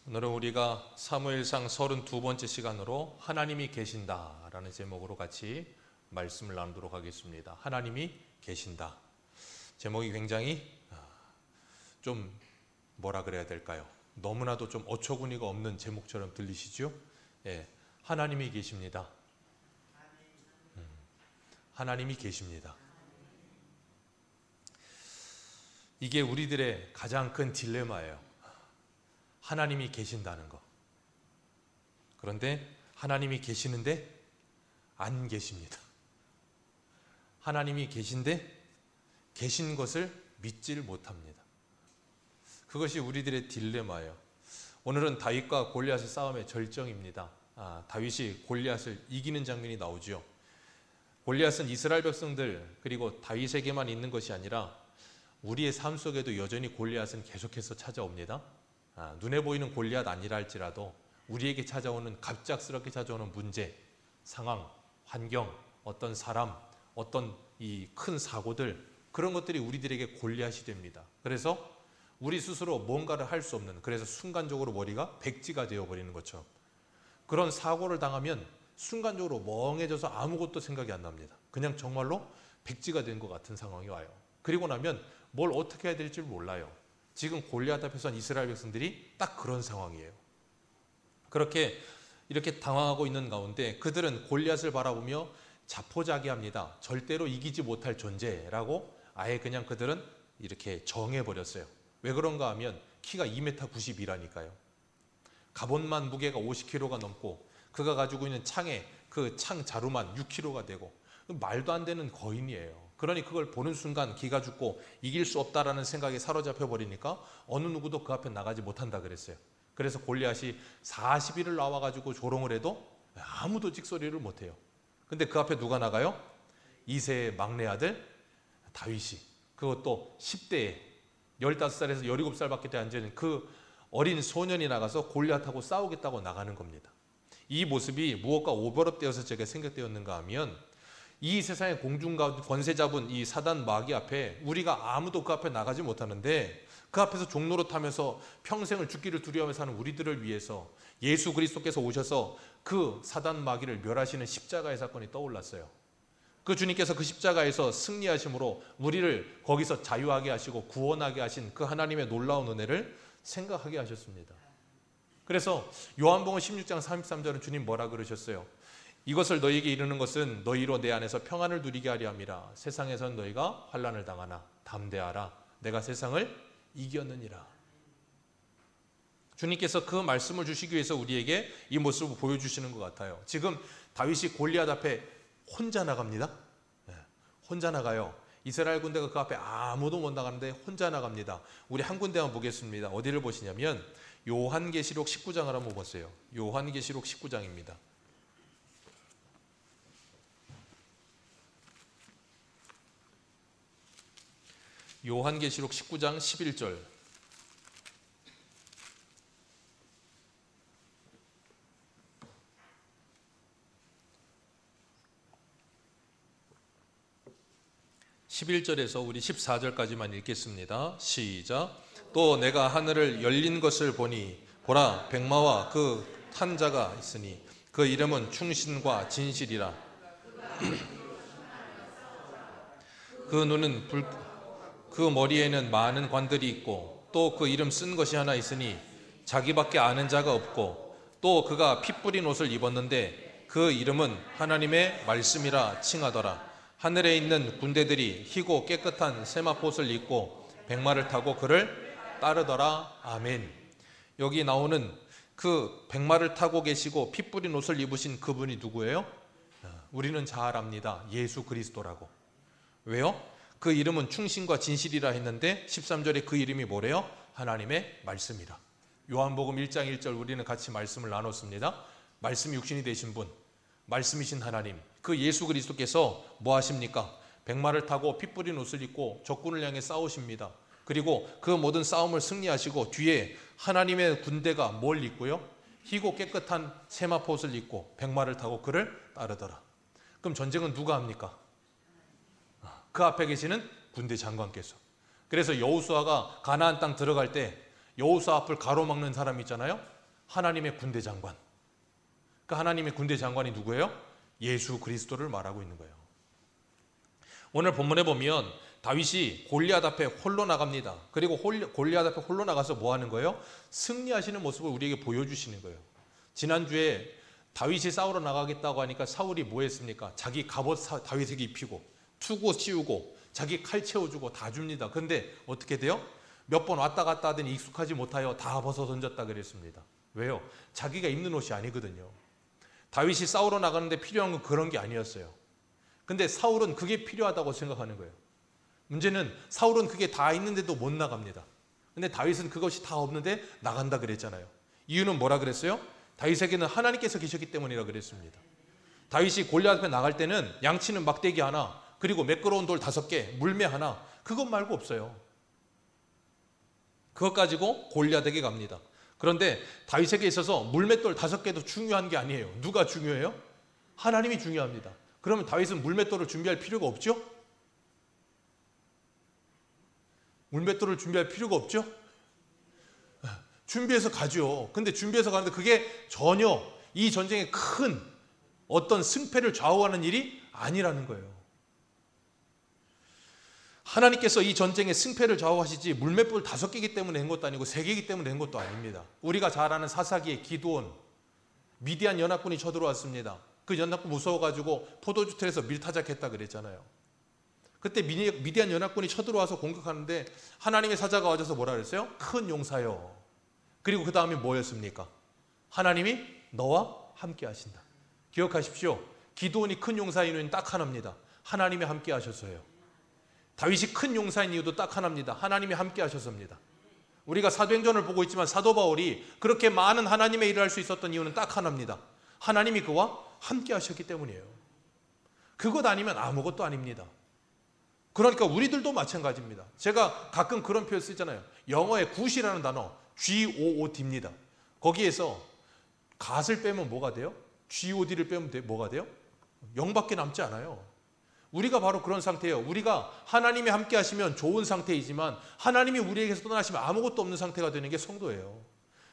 오늘은 우리가 사무엘상 32번째 시간으로 하나님이 계신다라는 제목으로 같이 말씀을 나누도록 하겠습니다. 하나님이 계신다. 제목이 굉장히 좀 뭐라 그래야 될까요? 너무나도 좀 어처구니가 없는 제목처럼 들리시죠? 예, 하나님이 계십니다. 하나님이 계십니다. 이게 우리들의 가장 큰 딜레마예요. 하나님이 계신다는 거. 그런데 하나님이 계시는데 안 계십니다. 하나님이 계신데 계신 것을 믿지를 못합니다. 그것이 우리들의 딜레마예요. 오늘은 다윗과 골리앗의 싸움의 절정입니다. 다윗이 골리앗을 이기는 장면이 나오죠. 골리앗은 이스라엘 백성들 그리고 다윗에게만 있는 것이 아니라 우리의 삶 속에도 여전히 골리앗은 계속해서 찾아옵니다. 눈에 보이는 골리앗 아니라 할지라도 우리에게 찾아오는 갑작스럽게 찾아오는 문제, 상황, 환경, 어떤 사람, 어떤 이 큰 사고들, 그런 것들이 우리들에게 골리앗이 됩니다. 그래서 우리 스스로 뭔가를 할 수 없는, 그래서 순간적으로 머리가 백지가 되어버리는 것처럼 그런 사고를 당하면 순간적으로 멍해져서 아무것도 생각이 안 납니다. 그냥 정말로 백지가 된 것 같은 상황이 와요. 그리고 나면 뭘 어떻게 해야 될지 몰라요. 지금 골리앗 앞에 선 이스라엘 백성들이 딱 그런 상황이에요. 그렇게 이렇게 당황하고 있는 가운데 그들은 골리앗을 바라보며 자포자기합니다. 절대로 이기지 못할 존재라고 아예 그냥 그들은 이렇게 정해버렸어요. 왜 그런가 하면 키가 2m 90이라니까요. 갑옷만 무게가 50kg가 넘고 그가 가지고 있는 창에 그 창 자루만 6kg가 되고 말도 안 되는 거인이에요. 그러니 그걸 보는 순간 기가 죽고 이길 수 없다라는 생각에 사로잡혀 버리니까 어느 누구도 그 앞에 나가지 못한다 그랬어요. 그래서 골리앗이 40일을 나와가지고 조롱을 해도 아무도 찍소리를 못해요. 근데 그 앞에 누가 나가요? 이새의 막내 아들 다윗이, 그것도 10대에 15살에서 17살밖에 되지 않은 그 어린 소년이 나가서 골리앗하고 싸우겠다고 나가는 겁니다. 이 모습이 무엇과 오버랩되어서 제게 생각되었는가 하면 이 세상의 공중과 권세 잡은 이 사단 마귀 앞에 우리가 아무도 그 앞에 나가지 못하는데 그 앞에서 종로로 타면서 평생을 죽기를 두려워하며 사는 우리들을 위해서 예수 그리스도께서 오셔서 그 사단 마귀를 멸하시는 십자가의 사건이 떠올랐어요. 그 주님께서 그 십자가에서 승리하심으로 우리를 거기서 자유하게 하시고 구원하게 하신 그 하나님의 놀라운 은혜를 생각하게 하셨습니다. 그래서 요한복음 16장 33절은 주님 뭐라 그러셨어요? 이것을 너희에게 이르는 것은 너희로 내 안에서 평안을 누리게 하려 함이라. 세상에선 너희가 환난을 당하나 담대하라. 내가 세상을 이겼느니라. 주님께서 그 말씀을 주시기 위해서 우리에게 이 모습을 보여주시는 것 같아요. 지금 다윗이 골리앗 앞에 혼자 나갑니다. 혼자 나가요. 이스라엘 군대가 그 앞에 아무도 못 나가는데 혼자 나갑니다. 우리 한 군데만 보겠습니다. 어디를 보시냐면 요한계시록 19장을 한번 보세요. 요한계시록 19장입니다. 요한계시록 19장 11절. (11절에서) 우리 14절까지만 읽겠습니다. 시작. 또 내가 하늘을 열린 것을 보니 보라 백마와 그 탄 자가 있으니 그 이름은 충신과 진실이라. 그 눈은 그 머리에는 많은 관들이 있고 또 그 이름 쓴 것이 하나 있으니 자기밖에 아는 자가 없고 또 그가 피 뿌린 옷을 입었는데 그 이름은 하나님의 말씀이라 칭하더라. 하늘에 있는 군대들이 희고 깨끗한 세마포옷을 입고 백마를 타고 그를 따르더라. 아멘. 여기 나오는 그 백마를 타고 계시고 피 뿌린 옷을 입으신 그분이 누구예요? 우리는 잘 압니다. 예수 그리스도라고. 왜요? 그 이름은 충신과 진실이라 했는데 13절에 그 이름이 뭐래요? 하나님의 말씀이라. 요한복음 1장 1절 우리는 같이 말씀을 나눴습니다. 말씀이 육신이 되신 분, 말씀이신 하나님, 그 예수 그리스도께서 뭐 하십니까? 백마를 타고 피 뿌린 옷을 입고 적군을 향해 싸우십니다. 그리고 그 모든 싸움을 승리하시고 뒤에 하나님의 군대가 뭘 입고요? 희고 깨끗한 세마포옷을 입고 백마를 타고 그를 따르더라. 그럼 전쟁은 누가 합니까? 그 앞에 계시는 군대 장관께서. 그래서 여호수아가 가나안 땅 들어갈 때 여호수아 앞을 가로막는 사람 있잖아요. 하나님의 군대 장관. 그 하나님의 군대 장관이 누구예요? 예수 그리스도를 말하고 있는 거예요. 오늘 본문에 보면 다윗이 골리앗 앞에 홀로 나갑니다. 그리고 골리앗 앞에 홀로 나가서 뭐 하는 거예요? 승리하시는 모습을 우리에게 보여주시는 거예요. 지난주에 다윗이 싸우러 나가겠다고 하니까 사울이 뭐 했습니까? 자기 갑옷 다윗에게 입히고 투구 씌우고 자기 칼 채워주고 다 줍니다. 그런데 어떻게 돼요? 몇 번 왔다 갔다 하더니 익숙하지 못하여 다 벗어 던졌다 그랬습니다. 왜요? 자기가 입는 옷이 아니거든요. 다윗이 싸우러 나가는데 필요한 건 그런 게 아니었어요. 근데 사울은 그게 필요하다고 생각하는 거예요. 문제는 사울은 그게 다 있는데도 못 나갑니다. 근데 다윗은 그것이 다 없는데 나간다 그랬잖아요. 이유는 뭐라 그랬어요? 다윗에게는 하나님께서 계셨기 때문이라 그랬습니다. 다윗이 골리앗 앞에 나갈 때는 양치는 막대기 하나, 그리고 매끄러운 돌 5개, 물매 하나, 그것 말고 없어요. 그것 가지고 골리앗에게 갑니다. 그런데 다윗에게 있어서 물맷돌 5개도 중요한 게 아니에요. 누가 중요해요? 하나님이 중요합니다. 그러면 다윗은 물맷돌을 준비할 필요가 없죠? 물맷돌을 준비할 필요가 없죠? 준비해서 가죠. 근데 준비해서 가는데 그게 전혀 이 전쟁의 큰 어떤 승패를 좌우하는 일이 아니라는 거예요. 하나님께서 이 전쟁의 승패를 좌우하시지 물맷돌 5개이기 때문에 낸 것도 아니고 3개이기 때문에 낸 것도 아닙니다. 우리가 잘 아는 사사기의 기드온, 미디안 연합군이 쳐들어왔습니다. 그 연합군 무서워가지고 포도주 틀에서 밀타작했다 그랬잖아요. 그때 미디안 연합군이 쳐들어와서 공격하는데 하나님의 사자가 와줘서 뭐라 그랬어요? 큰 용사요. 그리고 그 다음에 뭐였습니까? 하나님이 너와 함께 하신다. 기억하십시오. 기드온이 큰 용사인 이유는 딱 하나입니다. 하나님이 함께 하셔서요. 다윗이 큰 용사인 이유도 딱 하나입니다. 하나님이 함께 하셔서입니다. 우리가 사도행전을 보고 있지만 사도 바울이 그렇게 많은 하나님의 일을 할 수 있었던 이유는 딱 하나입니다. 하나님이 그와 함께 하셨기 때문이에요. 그것 아니면 아무것도 아닙니다. 그러니까 우리들도 마찬가지입니다. 제가 가끔 그런 표현 쓰잖아요. 영어의 굿이라는 단어 G-O-O-D입니다. 거기에서 갓을 빼면 뭐가 돼요? G-O-D를 빼면 뭐가 돼요? 0밖에 남지 않아요. 우리가 바로 그런 상태예요. 우리가 하나님이 함께 하시면 좋은 상태이지만 하나님이 우리에게서 떠나시면 아무것도 없는 상태가 되는 게 성도예요.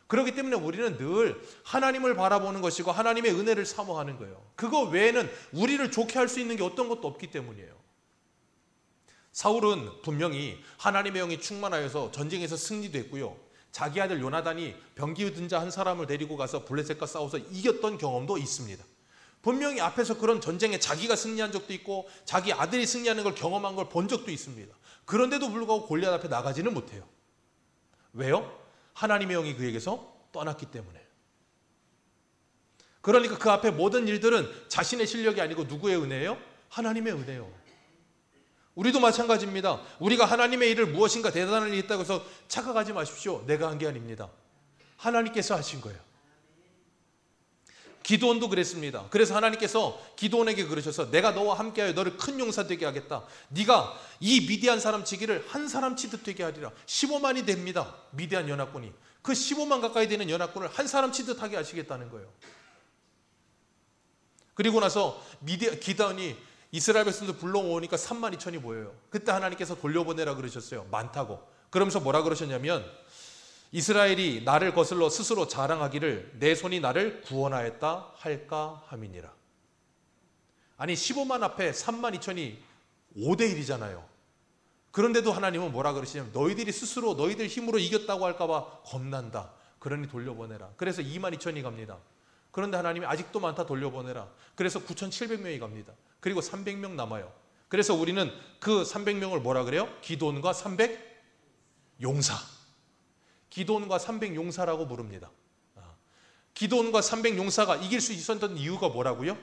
그렇기 때문에 우리는 늘 하나님을 바라보는 것이고 하나님의 은혜를 사모하는 거예요. 그거 외에는 우리를 좋게 할 수 있는 게 어떤 것도 없기 때문이에요. 사울은 분명히 하나님의 영이 충만하여서 전쟁에서 승리도 했고요. 자기 아들 요나단이 병기 든 자 한 사람을 데리고 가서 블레셋과 싸워서 이겼던 경험도 있습니다. 분명히 앞에서 그런 전쟁에 자기가 승리한 적도 있고 자기 아들이 승리하는 걸 경험한 걸 본 적도 있습니다. 그런데도 불구하고 골리앗 앞에 나가지는 못해요. 왜요? 하나님의 영이 그에게서 떠났기 때문에. 그러니까 그 앞에 모든 일들은 자신의 실력이 아니고 누구의 은혜예요? 하나님의 은혜요. 우리도 마찬가지입니다. 우리가 하나님의 일을 무엇인가 대단한 일이 있다고 해서 착각하지 마십시오. 내가 한 게 아닙니다. 하나님께서 하신 거예요. 기드온도 그랬습니다. 그래서 하나님께서 기드온에게 그러셔서 내가 너와 함께하여 너를 큰 용사 되게 하겠다. 네가 이 미디안 사람 치기를 한 사람 치듯 되게 하리라. 15만이 됩니다. 미디안 연합군이. 그 15만 가까이 되는 연합군을 한 사람 치듯 하게 하시겠다는 거예요. 그리고 나서 기드온이 이스라엘 백성들 불러오니까 3만 2천이 모여요. 그때 하나님께서 돌려보내라 그러셨어요. 많다고. 그러면서 뭐라 그러셨냐면 이스라엘이 나를 거슬러 스스로 자랑하기를 내 손이 나를 구원하였다 할까 함이니라. 아니 15만 앞에 3만 2천이 5대 1이잖아요. 그런데도 하나님은 뭐라 그러시냐면 너희들이 스스로 너희들 힘으로 이겼다고 할까 봐 겁난다. 그러니 돌려보내라. 그래서 2만 2천이 갑니다. 그런데 하나님이 아직도 많다 돌려보내라. 그래서 9,700명이 갑니다. 그리고 300명 남아요. 그래서 우리는 그 300명을 뭐라 그래요? 기드온과 300 용사. 기드온과 300 용사라고 부릅니다. 기드온과 300 용사가 이길 수 있었던 이유가 뭐라고요?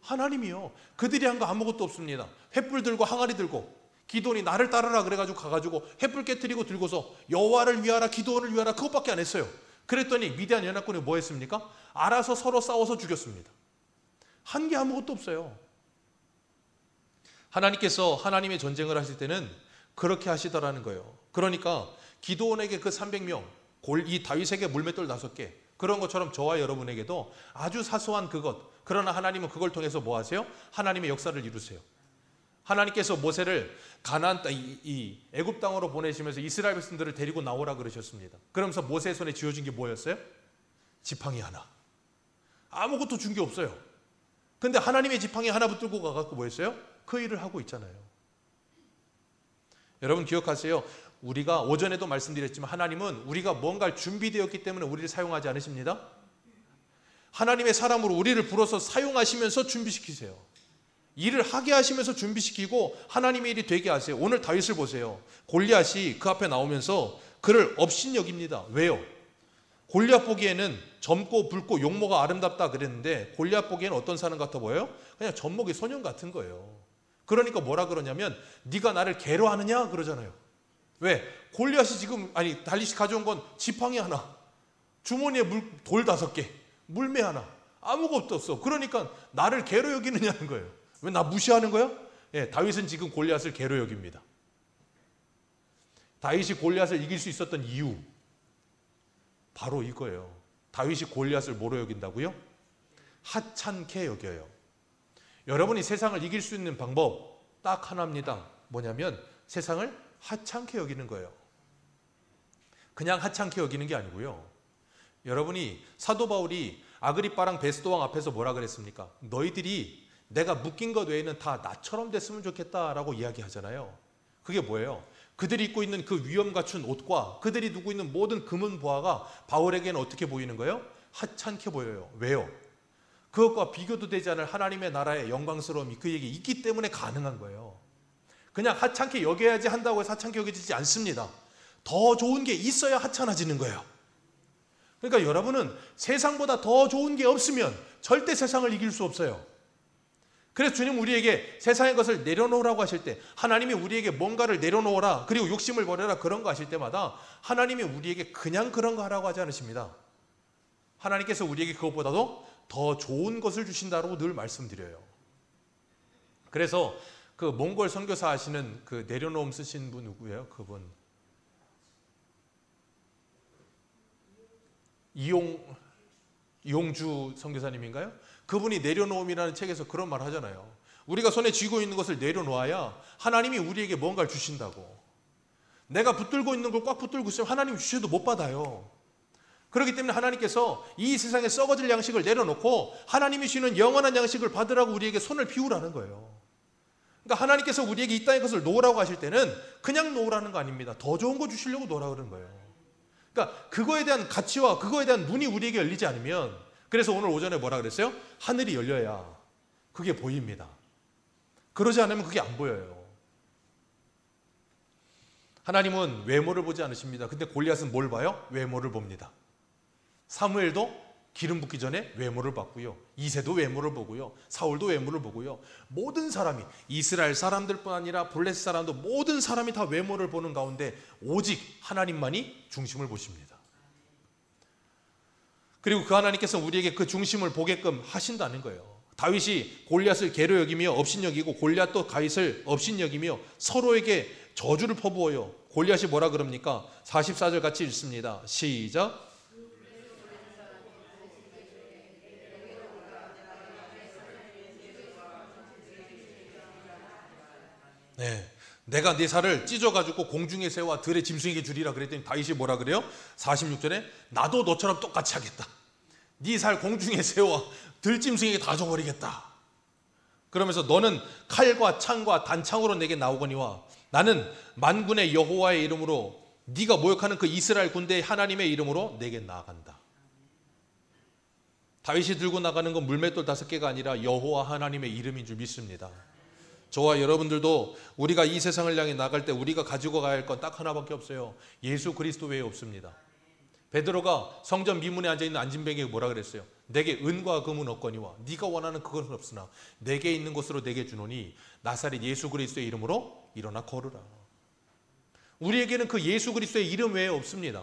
하나님이요. 그들이 한 거 아무것도 없습니다. 횃불 들고 항아리 들고 기드온이 나를 따르라 그래가지고 가가지고 횃불 깨트리고 들고서 여호와를 위하라 기드온을 위하라 그것밖에 안 했어요. 그랬더니 미디안 연합군이 뭐 했습니까? 알아서 서로 싸워서 죽였습니다. 한 게 아무것도 없어요. 하나님께서 하나님의 전쟁을 하실 때는 그렇게 하시더라는 거예요. 그러니까 기드온에게 그 300명, 이 다윗에게 물맷돌 5개, 그런 것처럼 저와 여러분에게도 아주 사소한 그것, 그러나 하나님은 그걸 통해서 뭐 하세요? 하나님의 역사를 이루세요. 하나님께서 모세를 가나안 땅, 이 애굽 땅으로 보내시면서 이스라엘 백성들을 데리고 나오라 그러셨습니다. 그러면서 모세의 손에 쥐어준 게 뭐였어요? 지팡이 하나. 아무것도 준 게 없어요. 근데 하나님의 지팡이 하나 붙들고 가갖고 뭐 했어요? 그 일을 하고 있잖아요. 여러분 기억하세요. 우리가 오전에도 말씀드렸지만 하나님은 우리가 뭔가를 준비되었기 때문에 우리를 사용하지 않으십니다. 하나님의 사람으로 우리를 불어서 사용하시면서 준비시키세요. 일을 하게 하시면서 준비시키고 하나님의 일이 되게 하세요. 오늘 다윗을 보세요. 골리앗이 그 앞에 나오면서 그를 업신여깁니다. 왜요? 골리앗 보기에는 젊고 붉고 용모가 아름답다 그랬는데 골리앗 보기에는 어떤 사람 같아 보여요? 그냥 젖먹이 소년 같은 거예요. 그러니까 뭐라 그러냐면 네가 나를 괴로워하느냐 그러잖아요. 왜? 골리앗이 지금 다윗이 가져온 건 지팡이 하나, 주머니에 돌 5개, 물매 하나, 아무것도 없어. 그러니까 나를 괴로 여기느냐는 거예요. 왜 나 무시하는 거야? 예, 다윗은 지금 골리앗을 괴로 여깁니다. 다윗이 골리앗을 이길 수 있었던 이유 바로 이거예요. 다윗이 골리앗을 뭐로 여긴다고요? 하찮게 여겨요. 여러분이 세상을 이길 수 있는 방법 딱 하나입니다. 뭐냐면 세상을 하찮게 여기는 거예요. 그냥 하찮게 여기는 게 아니고요. 여러분이 사도 바울이 아그리빠랑 베스도왕 앞에서 뭐라 그랬습니까? 너희들이 내가 묶인 것 외에는 다 나처럼 됐으면 좋겠다라고 이야기하잖아요. 그게 뭐예요? 그들이 입고 있는 그 위엄 갖춘 옷과 그들이 두고 있는 모든 금은 보화가 바울에게는 어떻게 보이는 거예요? 하찮게 보여요. 왜요? 그것과 비교도 되지 않을 하나님의 나라의 영광스러움이 그에게 있기 때문에 가능한 거예요. 그냥 하찮게 여겨야지 한다고 해서 하찮게 여겨지지 않습니다. 더 좋은 게 있어야 하찮아지는 거예요. 그러니까 여러분은 세상보다 더 좋은 게 없으면 절대 세상을 이길 수 없어요. 그래서 주님 우리에게 세상의 것을 내려놓으라고 하실 때, 하나님이 우리에게 뭔가를 내려놓으라, 그리고 욕심을 버려라, 그런 거 하실 때마다 하나님이 우리에게 그냥 그런 거 하라고 하지 않으십니다. 하나님께서 우리에게 그것보다도 더 좋은 것을 주신다고 늘 말씀드려요. 그래서 그 몽골 선교사 하시는 그 내려놓음 쓰신 분 누구예요? 그분 이용주 선교사님인가요? 그분이 내려놓음이라는 책에서 그런 말 하잖아요. 우리가 손에 쥐고 있는 것을 내려놓아야 하나님이 우리에게 뭔가를 주신다고. 내가 붙들고 있는 걸 꽉 붙들고 있으면 하나님 주셔도 못 받아요. 그렇기 때문에 하나님께서 이 세상에 썩어질 양식을 내려놓고 하나님이 주시는 영원한 양식을 받으라고 우리에게 손을 비우라는 거예요. 그러니까 하나님께서 우리에게 이 땅의 것을 놓으라고 하실 때는 그냥 놓으라는 거 아닙니다. 더 좋은 거 주시려고 놓으라고 그러는 거예요. 그러니까 그거에 대한 가치와 그거에 대한 눈이 우리에게 열리지 않으면, 그래서 오늘 오전에 뭐라 그랬어요? 하늘이 열려야 그게 보입니다. 그러지 않으면 그게 안 보여요. 하나님은 외모를 보지 않으십니다. 근데 골리앗은 뭘 봐요? 외모를 봅니다. 사무엘도 기름 붓기 전에 외모를 봤고요. 이새도 외모를 보고요. 사울도 외모를 보고요. 모든 사람이, 이스라엘 사람들뿐 아니라 블레셋 사람도 모든 사람이 다 외모를 보는 가운데 오직 하나님만이 중심을 보십니다. 그리고 그 하나님께서 우리에게 그 중심을 보게끔 하신다는 거예요. 다윗이 골리앗을 괴로 여기며 업신여기고 골리앗도 다윗을 업신여기며 서로에게 저주를 퍼부어요. 골리앗이 뭐라 그럽니까? 44절 같이 읽습니다. 시작. 네, 내가 네 살을 찢어가지고 공중에 새와 들의 짐승에게 주리라 그랬더니 다윗이 뭐라 그래요? 46절에 나도 너처럼 똑같이 하겠다. 네 살 공중에 새와 들짐승에게 다 줘버리겠다. 그러면서 너는 칼과 창과 단창으로 내게 나오거니와 나는 만군의 여호와의 이름으로 네가 모욕하는 그 이스라엘 군대의 하나님의 이름으로 내게 나아간다. 다윗이 들고 나가는 건 물맷돌 5개가 아니라 여호와 하나님의 이름인 줄 믿습니다. 저와 여러분들도 우리가 이 세상을 향해 나갈 때 우리가 가지고 가야 할 건 딱 하나밖에 없어요. 예수 그리스도 외에 없습니다. 베드로가 성전 미문에 앉아있는 안진뱅이에게 뭐라 그랬어요? 내게 은과 금은 없거니와 네가 원하는 그것은 없으나 내게 있는 것으로 내게 주노니 나사렛 예수 그리스도의 이름으로 일어나 걸으라. 우리에게는 그 예수 그리스도의 이름 외에 없습니다.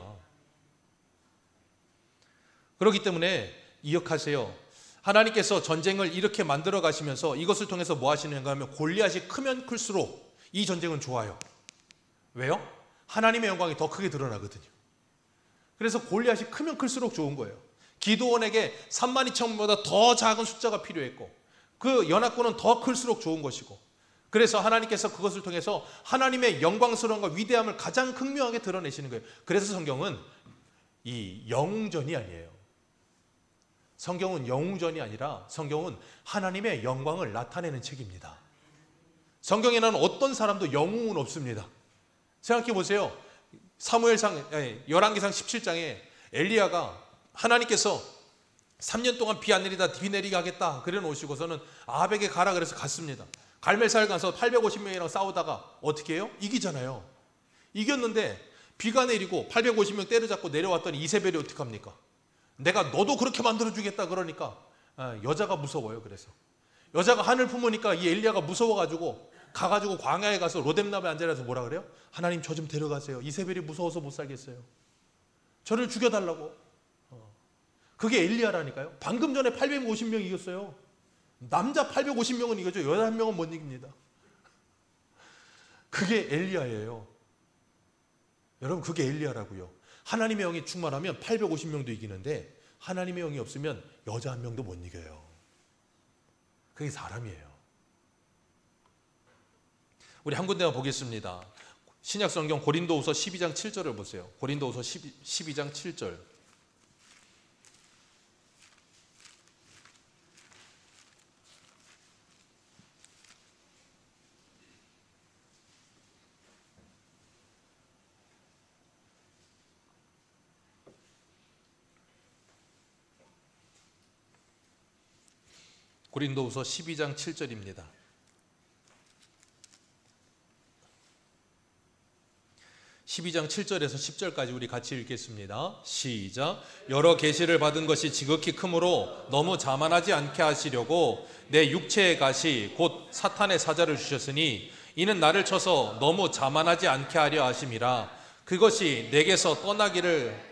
그렇기 때문에 기억하세요. 하나님께서 전쟁을 이렇게 만들어 가시면서 이것을 통해서 뭐 하시는가 하면 골리앗이 크면 클수록 이 전쟁은 좋아요. 왜요? 하나님의 영광이 더 크게 드러나거든요. 그래서 골리앗이 크면 클수록 좋은 거예요. 기드온에게 32,000보다 더 작은 숫자가 필요했고 그 연합군은 더 클수록 좋은 것이고 그래서 하나님께서 그것을 통해서 하나님의 영광스러움과 위대함을 가장 극명하게 드러내시는 거예요. 그래서 성경은 이 영웅전이 아니에요. 성경은 영웅전이 아니라 성경은 하나님의 영광을 나타내는 책입니다. 성경에는 어떤 사람도 영웅은 없습니다. 생각해 보세요. 열왕기상 17장에 엘리야가 하나님께서 3년 동안 비 안 내리다 비 내리게 하겠다 그래 놓으시고서는 아합에게 가라 그래서 갔습니다. 갈멜사를 가서 850명이랑 싸우다가 어떻게 해요? 이기잖아요. 이겼는데 비가 내리고 850명 때려잡고 내려왔더니 이세벨이 어떻게 합니까? 내가 너도 그렇게 만들어주겠다 그러니까 여자가 무서워요. 그래서 여자가 한을 품으니까 이 엘리야가 무서워가지고 가가지고 광야에 가서 로뎀나무에 앉아서 뭐라 그래요? 하나님 저 좀 데려가세요. 이세벨이 무서워서 못 살겠어요. 저를 죽여달라고. 그게 엘리야라니까요. 방금 전에 850명 이겼어요. 남자 850명은 이겼죠. 여자 1명은 못 이깁니다. 그게 엘리야예요. 여러분 그게 엘리야라고요. 하나님의 영이 충만하면 850명도 이기는데 하나님의 영이 없으면 여자 1명도 못 이겨요. 그게 사람이에요. 우리 한 군데만 보겠습니다. 신약성경 고린도후서 12장 7절을 보세요. 고린도후서 12장 7절. 고린도후서 12장 7절입니다. 12장 7절에서 10절까지 우리 같이 읽겠습니다. 시작. 여러 계시를 받은 것이 지극히 크므로 너무 자만하지 않게 하시려고 내 육체의 가시 곧 사탄의 사자를 주셨으니 이는 나를 쳐서 너무 자만하지 않게 하려 하심이라. 그것이 내게서 떠나기를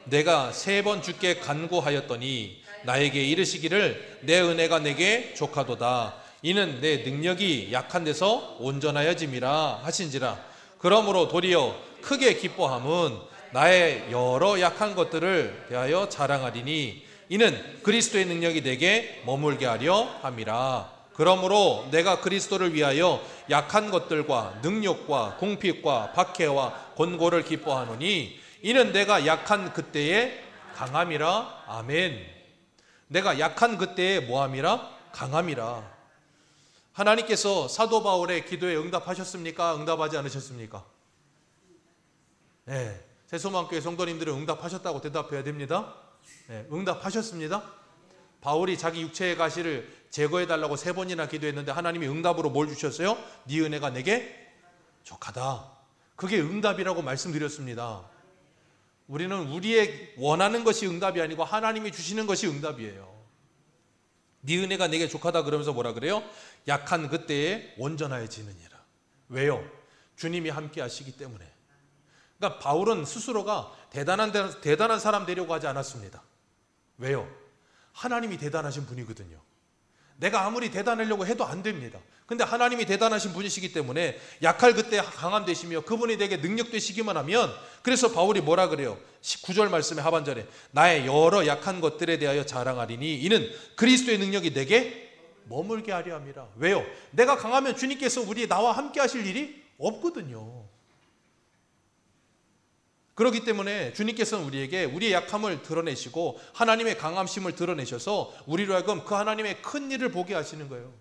내가 3번 주께 간구하였더니 나에게 이르시기를 내 은혜가 내게 족하도다. 이는 내 능력이 약한 데서 온전하여짐이라 하신지라. 그러므로 도리어 크게 기뻐함은 나의 여러 약한 것들을 대하여 자랑하리니 이는 그리스도의 능력이 내게 머물게 하려 함이라. 그러므로 내가 그리스도를 위하여 약한 것들과 능욕과 궁핍과 박해와 곤고를 기뻐하노니 이는 내가 약한 그때에 강함이라. 아멘. 내가 약한 그때에 뭐함이라? 강함이라. 하나님께서 사도 바울의 기도에 응답하셨습니까? 응답하지 않으셨습니까? 네, 새소망교회 성도님들은 응답하셨다고 대답해야 됩니다. 네, 응답하셨습니다. 바울이 자기 육체의 가시를 제거해달라고 3번이나 기도했는데 하나님이 응답으로 뭘 주셨어요? 네 은혜가 내게 족하다. 그게 응답이라고 말씀드렸습니다. 우리는 우리의 원하는 것이 응답이 아니고 하나님이 주시는 것이 응답이에요. 네 은혜가 내게 족하다 그러면서 뭐라 그래요? 약한 그때에 온전해지느니라. 왜요? 주님이 함께 하시기 때문에. 그러니까 바울은 스스로가 대단한 사람 되려고 하지 않았습니다. 왜요? 하나님이 대단하신 분이거든요. 내가 아무리 대단하려고 해도 안 됩니다. 근데 하나님이 대단하신 분이시기 때문에 약할 그때 강함 되시며 그분이 내게 능력 되시기만 하면, 그래서 바울이 뭐라 그래요? 19절 말씀의 하반절에 나의 여러 약한 것들에 대하여 자랑하리니 이는 그리스도의 능력이 내게 머물게 하려 함이라. 왜요? 내가 강하면 주님께서 나와 함께 하실 일이 없거든요. 그렇기 때문에 주님께서는 우리에게 우리의 약함을 드러내시고 하나님의 강함심을 드러내셔서 우리로 하여금 그 하나님의 큰 일을 보게 하시는 거예요.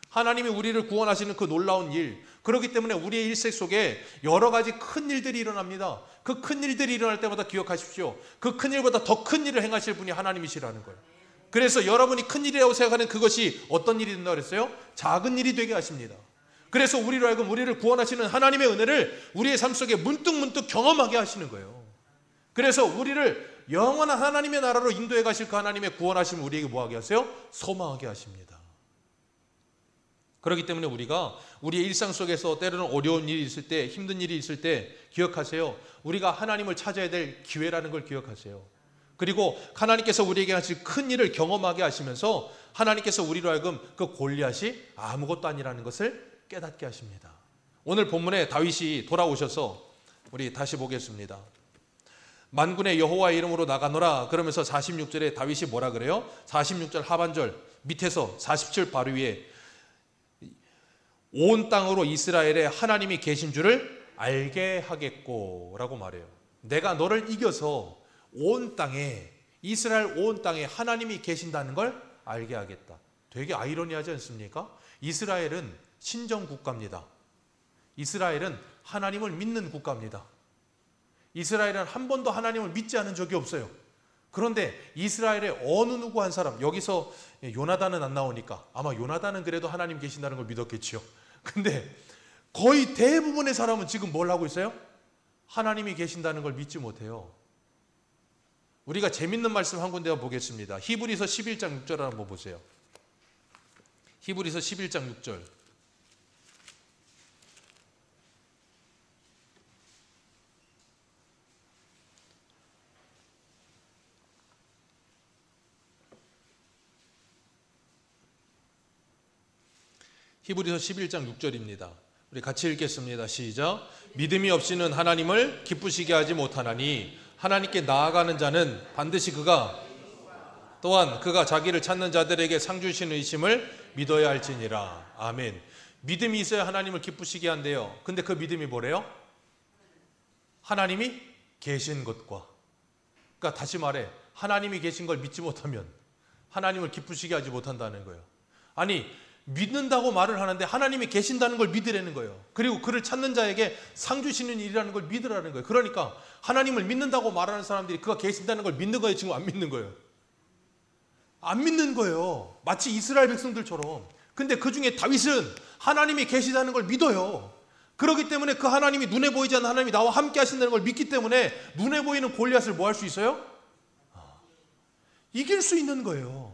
하나님이 우리를 구원하시는 그 놀라운 일, 그렇기 때문에 우리의 일생 속에 여러 가지 큰 일들이 일어납니다. 그 큰 일들이 일어날 때마다 기억하십시오. 그 큰 일보다 더 큰 일을 행하실 분이 하나님이시라는 거예요. 그래서 여러분이 큰 일이라고 생각하는 그것이 어떤 일이 된다고 그랬어요? 작은 일이 되게 하십니다. 그래서 우리로 하여금 우리를 구원하시는 하나님의 은혜를 우리의 삶 속에 문득문득 경험하게 하시는 거예요. 그래서 우리를 영원한 하나님의 나라로 인도해 가실 그 하나님의 구원하심을 우리에게 뭐하게 하세요? 소망하게 하십니다. 그렇기 때문에 우리가 우리의 일상 속에서 때로는 어려운 일이 있을 때, 힘든 일이 있을 때 기억하세요. 우리가 하나님을 찾아야 될 기회라는 걸 기억하세요. 그리고 하나님께서 우리에게 하실 큰 일을 경험하게 하시면서 하나님께서 우리로 하여금 그 골리앗이 아무것도 아니라는 것을 깨닫게 하십니다. 오늘 본문에 다윗이 돌아오셔서 우리 다시 보겠습니다. 만군의 여호와의 이름으로 나가노라 그러면서 46절에 다윗이 뭐라 그래요? 46절 하반절 밑에서 47 바로 위에 온 땅으로 이스라엘에 하나님이 계신 줄을 알게 하겠고 라고 말해요. 내가 너를 이겨서 온 땅에, 이스라엘 온 땅에 하나님이 계신다는 걸 알게 하겠다. 되게 아이러니하지 않습니까? 이스라엘은 신정 국가입니다. 이스라엘은 하나님을 믿는 국가입니다. 이스라엘은 한 번도 하나님을 믿지 않은 적이 없어요. 그런데 이스라엘의 어느 누구 한 사람, 여기서 요나단은 안 나오니까 아마 요나단은 그래도 하나님 계신다는 걸 믿었겠지요. 근데 거의 대부분의 사람은 지금 뭘 하고 있어요? 하나님이 계신다는 걸 믿지 못해요. 우리가 재밌는 말씀 한 군데 보겠습니다. 히브리서 11장 6절 한번 보세요. 히브리서 11장 6절. 히브리서 11장 6절입니다. 우리 같이 읽겠습니다. 시작. 믿음이 없이는 하나님을 기쁘시게 하지 못하나니 하나님께 나아가는 자는 반드시 그가 또한 그가 자기를 찾는 자들에게 상 주시는 의심을 믿어야 할지니라. 아멘. 믿음이 있어야 하나님을 기쁘시게 한대요. 근데 그 믿음이 뭐래요? 하나님이 계신 것과, 그러니까 다시 말해 하나님이 계신 걸 믿지 못하면 하나님을 기쁘시게 하지 못한다는 거예요. 아니, 믿는다고 말을 하는데 하나님이 계신다는 걸 믿으라는 거예요. 그리고 그를 찾는 자에게 상 주시는 일이라는 걸 믿으라는 거예요. 그러니까 하나님을 믿는다고 말하는 사람들이 그가 계신다는 걸 믿는 거예요, 지금 안 믿는 거예요? 안 믿는 거예요. 마치 이스라엘 백성들처럼. 근데 그 중에 다윗은 하나님이 계시다는 걸 믿어요. 그렇기 때문에 그 하나님이 눈에 보이지 않는 하나님이 나와 함께 하신다는 걸 믿기 때문에 눈에 보이는 골리앗을 뭐 할 수 있어요? 이길 수 있는 거예요.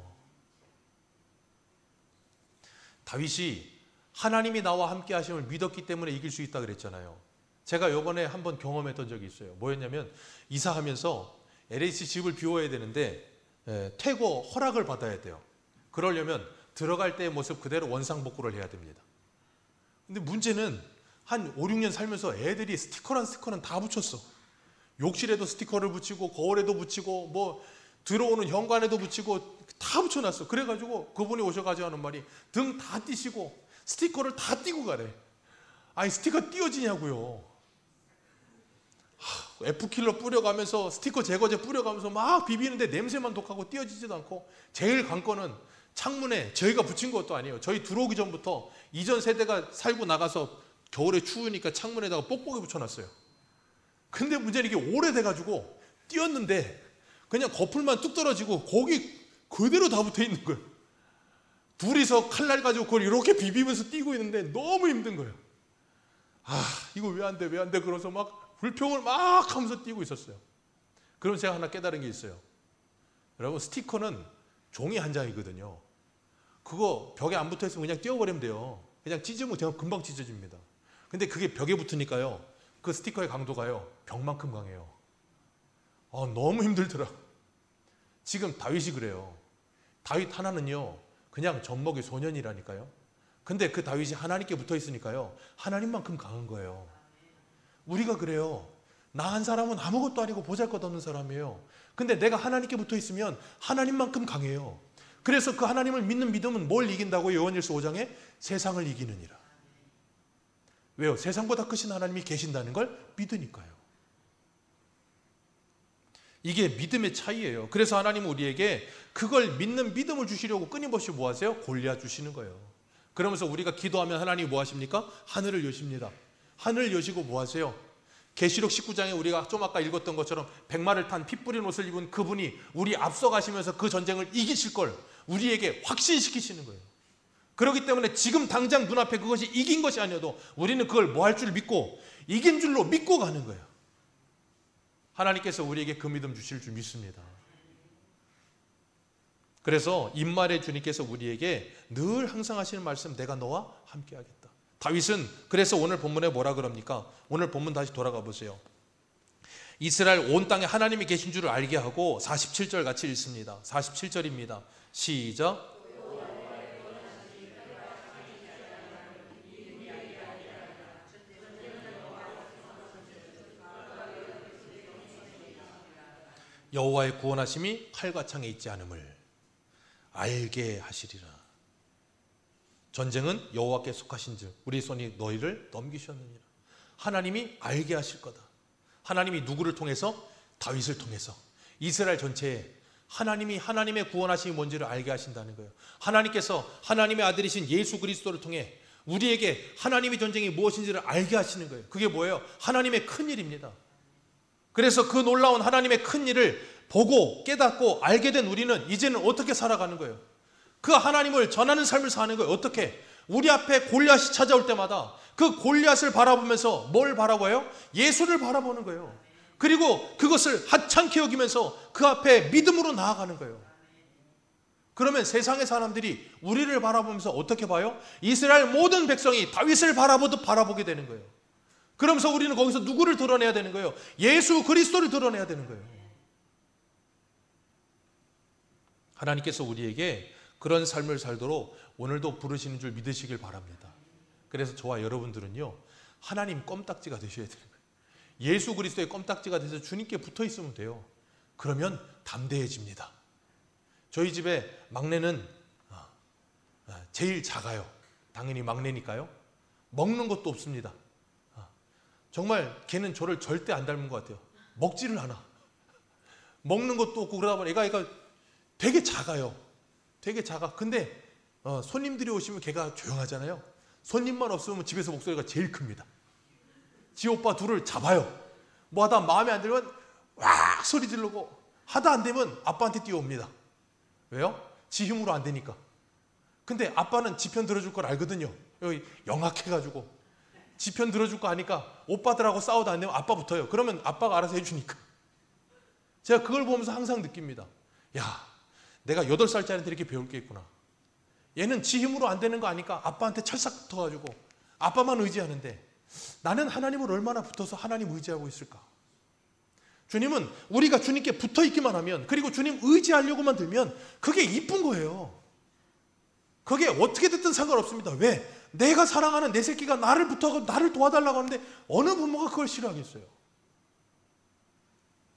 다윗이 하나님이 나와 함께 하심을 믿었기 때문에 이길 수 있다 그랬잖아요. 제가 요번에 한번 경험했던 적이 있어요. 뭐였냐면 이사하면서 LH 집을 비워야 되는데 퇴거 허락을 받아야 돼요. 그러려면 들어갈 때의 모습 그대로 원상복구를 해야 됩니다. 근데 문제는 한 5, 6년 살면서 애들이 스티커란 스티커는 다 붙였어. 욕실에도 스티커를 붙이고 거울에도 붙이고 뭐 들어오는 현관에도 붙이고 다 붙여놨어. 그래가지고 그분이 오셔가지고 하는 말이 등 다 띄시고 스티커를 다 띄고 가래. 아니 스티커 띄어지냐고요. F킬러 뿌려가면서 스티커 제거제 뿌려가면서 막 비비는데 냄새만 독하고 띄어지지도 않고, 제일 관건은 창문에 저희가 붙인 것도 아니에요. 저희 들어오기 전부터 이전 세대가 살고 나가서 겨울에 추우니까 창문에다가 뽁뽁이 붙여놨어요. 근데 문제는 이게 오래돼가지고 띄었는데 그냥 거풀만 뚝 떨어지고 거기 그대로 다 붙어 있는 거예요. 둘이서 칼날 가지고 그걸 이렇게 비비면서 뛰고 있는데 너무 힘든 거예요. 이거 왜 안 돼, 왜 안 돼, 그러면서 막 불평을 막 하면서 뛰고 있었어요. 그럼 제가 하나 깨달은 게 있어요. 여러분, 스티커는 종이 한 장이거든요. 그거 벽에 안 붙어 있으면 그냥 띄워버리면 돼요. 그냥 찢으면 그냥 금방 찢어집니다. 근데 그게 벽에 붙으니까요, 그 스티커의 강도가요 벽만큼 강해요. 너무 힘들더라. 지금 다윗이 그래요. 다윗 하나는요 그냥 젖먹이 소년이라니까요. 근데 그 다윗이 하나님께 붙어 있으니까요 하나님만큼 강한 거예요. 우리가 그래요. 나 한 사람은 아무것도 아니고 보잘것없는 사람이에요. 근데 내가 하나님께 붙어 있으면 하나님만큼 강해요. 그래서 그 하나님을 믿는 믿음은 뭘 이긴다고요? 요한일서 5장에 세상을 이기느니라. 왜요? 세상보다 크신 하나님이 계신다는 걸 믿으니까요. 이게 믿음의 차이예요. 그래서 하나님은 우리에게 그걸 믿는 믿음을 주시려고 끊임없이 뭐 하세요? 골리앗 주시는 거예요. 그러면서 우리가 기도하면 하나님이 뭐 하십니까? 하늘을 여십니다. 하늘을 여시고 뭐 하세요? 계시록 19장에 우리가 좀 아까 읽었던 것처럼 백마를 탄 피 뿌린 옷을 입은 그분이 우리 앞서 가시면서 그 전쟁을 이기실 걸 우리에게 확신시키시는 거예요. 그렇기 때문에 지금 당장 눈앞에 그것이 이긴 것이 아니어도 우리는 그걸 뭐 할 줄 믿고 이긴 줄로 믿고 가는 거예요. 하나님께서 우리에게 그 믿음 주실 줄 믿습니다. 그래서 임마엘의 주님께서 우리에게 늘 항상 하시는 말씀, 내가 너와 함께 하겠다. 다윗은 그래서 오늘 본문에 뭐라 그럽니까? 오늘 본문 다시 돌아가 보세요. 이스라엘 온 땅에 하나님이 계신 줄을 알게 하고 47절 같이 읽습니다. 47절입니다. 시작. 여호와의 구원하심이 칼과 창에 있지 않음을 알게 하시리라. 전쟁은 여호와께 속하신즉 우리 손이 너희를 넘기셨느니라. 하나님이 알게 하실 거다. 하나님이 누구를 통해서? 다윗을 통해서 이스라엘 전체에 하나님이 하나님의 구원하심이 뭔지를 알게 하신다는 거예요. 하나님께서 하나님의 아들이신 예수 그리스도를 통해 우리에게 하나님의 전쟁이 무엇인지를 알게 하시는 거예요. 그게 뭐예요? 하나님의 큰일입니다. 그래서 그 놀라운 하나님의 큰일을 보고 깨닫고 알게 된 우리는 이제는 어떻게 살아가는 거예요? 그 하나님을 전하는 삶을 사는 거예요. 어떻게? 우리 앞에 골리앗이 찾아올 때마다 그 골리앗을 바라보면서 뭘 바라봐요? 예수를 바라보는 거예요. 그리고 그것을 하찮게 여기면서 그 앞에 믿음으로 나아가는 거예요. 그러면 세상의 사람들이 우리를 바라보면서 어떻게 봐요? 이스라엘 모든 백성이 다윗을 바라보듯 바라보게 되는 거예요. 그러면서 우리는 거기서 누구를 드러내야 되는 거예요? 예수 그리스도를 드러내야 되는 거예요. 하나님께서 우리에게 그런 삶을 살도록 오늘도 부르시는 줄 믿으시길 바랍니다. 그래서 저와 여러분들은요, 하나님 껌딱지가 되셔야 되는 거예요. 예수 그리스도의 껌딱지가 돼서 주님께 붙어 있으면 돼요. 그러면 담대해집니다. 저희 집에 막내는 제일 작아요. 당연히 막내니까요. 먹는 것도 없습니다. 정말 걔는 저를 절대 안 닮은 것 같아요. 먹지를 않아. 먹는 것도 없고 그러다 보니 얘가 되게 작아요. 되게 작아. 근데 손님들이 오시면 걔가 조용하잖아요. 손님만 없으면 집에서 목소리가 제일 큽니다. 지 오빠 둘을 잡아요. 뭐 하다 마음에 안 들면 와 소리 지르고 하다 안 되면 아빠한테 뛰어옵니다. 왜요? 지 힘으로 안 되니까. 근데 아빠는 지 편 들어줄 걸 알거든요. 여기 영악해가지고 지 편 들어줄 거 아니까 오빠들하고 싸우다 안 되면 아빠 붙어요. 그러면 아빠가 알아서 해주니까. 제가 그걸 보면서 항상 느낍니다. 야, 내가 8살짜리한테 이렇게 배울 게 있구나. 얘는 지 힘으로 안 되는 거 아니까 아빠한테 철삭 붙어가지고 아빠만 의지하는데 나는 하나님을 얼마나 붙어서 하나님 의지하고 있을까? 주님은 우리가 주님께 붙어 있기만 하면, 그리고 주님 의지하려고만 들면 그게 이쁜 거예요. 그게 어떻게 됐든 상관없습니다. 왜? 내가 사랑하는 내 새끼가 나를 붙어서 나를 도와달라고 하는데 어느 부모가 그걸 싫어하겠어요?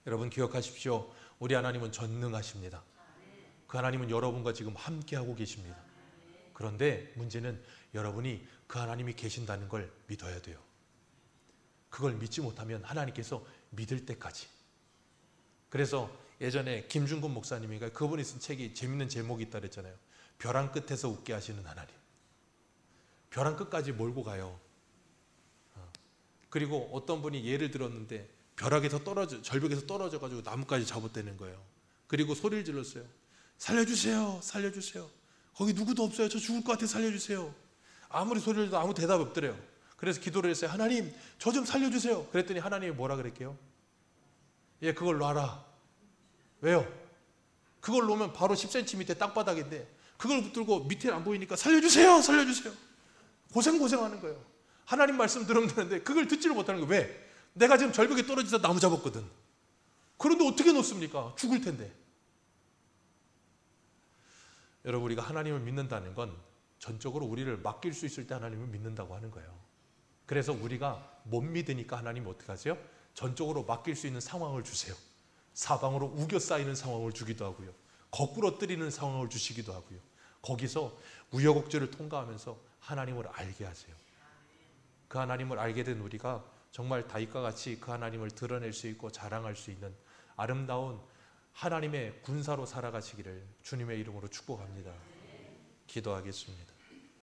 여러분 기억하십시오. 우리 하나님은 전능하십니다. 그 하나님은 여러분과 지금 함께하고 계십니다. 그런데 문제는 여러분이 그 하나님이 계신다는 걸 믿어야 돼요. 그걸 믿지 못하면 하나님께서 믿을 때까지. 그래서 예전에 김중근 목사님이가 그분이 쓴 책이 재밌는 제목이 있다 그랬잖아요. 벼랑 끝에서 웃게 하시는 하나님. 벼랑 끝까지 몰고 가요. 그리고 어떤 분이 예를 들었는데 절벽에서 떨어져가지고 나무까지 잡아떼는 거예요. 그리고 소리를 질렀어요. 살려주세요, 살려주세요. 거기 누구도 없어요. 저 죽을 것 같아, 살려주세요. 아무리 소리를 해도 아무 대답이 없더래요. 그래서 기도를 했어요. 하나님, 저 좀 살려주세요. 그랬더니 하나님이 뭐라 그랬게요? 예, 그걸 놔라. 왜요? 그걸 놓으면 바로 10cm 밑에 땅바닥인데 그걸 붙들고 밑에 안 보이니까 살려주세요, 살려주세요. 고생하는 거예요. 하나님 말씀 들으면 되는데 그걸 듣지를 못하는 거예요. 왜? 내가 지금 절벽에 떨어져서 나무 잡았거든. 그런데 어떻게 놓습니까? 죽을 텐데. 여러분, 우리가 하나님을 믿는다는 건 전적으로 우리를 맡길 수 있을 때 하나님을 믿는다고 하는 거예요. 그래서 우리가 못 믿으니까 하나님이 어떻게 하세요? 전적으로 맡길 수 있는 상황을 주세요. 사방으로 우겨 쌓이는 상황을 주기도 하고요. 거꾸로 뜨리는 상황을 주시기도 하고요. 거기서 우여곡절을 통과하면서 하나님을 알게 하세요. 그 하나님을 알게 된 우리가 정말 다윗과 같이 그 하나님을 드러낼 수 있고 자랑할 수 있는 아름다운 하나님의 군사로 살아가시기를 주님의 이름으로 축복합니다. 기도하겠습니다.